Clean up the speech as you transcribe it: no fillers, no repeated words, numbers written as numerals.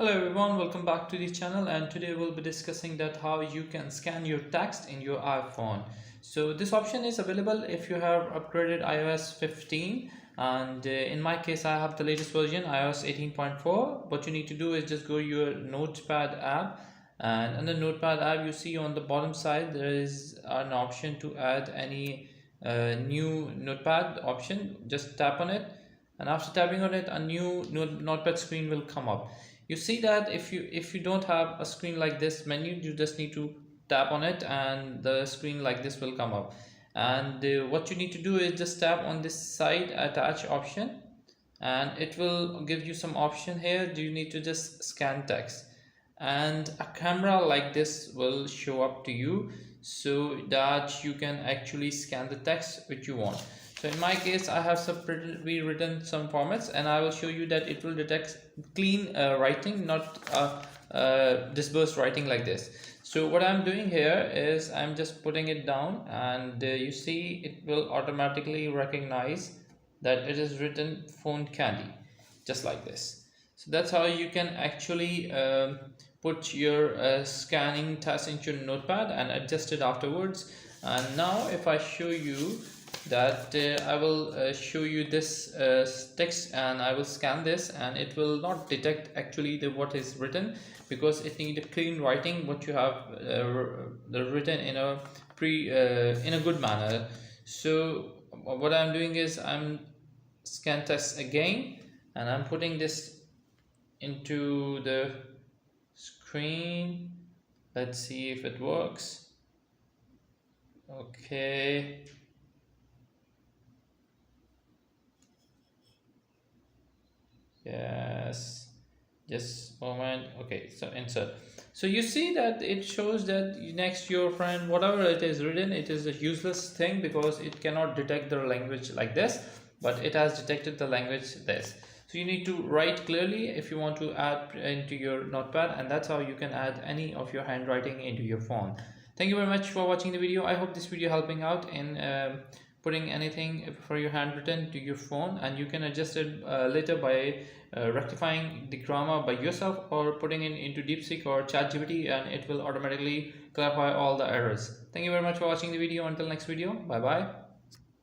Hello everyone, welcome back to the channel, and today we'll be discussing that how you can scan your text in your iPhone. So this option is available if you have upgraded iOS 15, and in my case I have the latest version iOS 18.4. What you need to do is just go your Notepad app, and under Notepad app you see on the bottom side there is an option to add any new Notepad option. Just tap on it, and after tapping on it a new Notepad screen will come up. You see that if you don't have a screen like this menu, you just need to tap on it and the screen like this will come up. And what you need to do is just tap on this side attach option, and it will give you some option here. Do you need to just scan text, and a camera like this will show up to you so that you can actually scan the text which you want. So in my case I have rewritten some formats, and I will show you that it will detect clean writing, not dispersed writing like this. So what I'm doing here is I'm just putting it down, and you see it will automatically recognize that it is written font candy, just like this. So that's how you can actually put your scanning test into your notepad and adjust it afterwards. And now if I show you that I will show you this text, and I will scan this, and it will not detect actually what is written, because it needs a clean writing what you have written in a good manner. So what I'm doing is I'm scan test again, and I'm putting this into the screen. Let's see if it works. Okay, yes, just moment. Okay, so insert. So you see that it shows that next to your friend, whatever it is written, it is a useless thing because it cannot detect the language like this, but it has detected the language this. So you need to write clearly if you want to add into your notepad, and that's how you can add any of your handwriting into your phone. Thank you very much for watching the video. I hope this video helping out in putting anything for your handwritten to your phone, and you can adjust it later by rectifying the grammar by yourself, or putting it into DeepSeek or ChatGPT, and it will automatically clarify all the errors. Thank you very much for watching the video. Until next video, bye bye.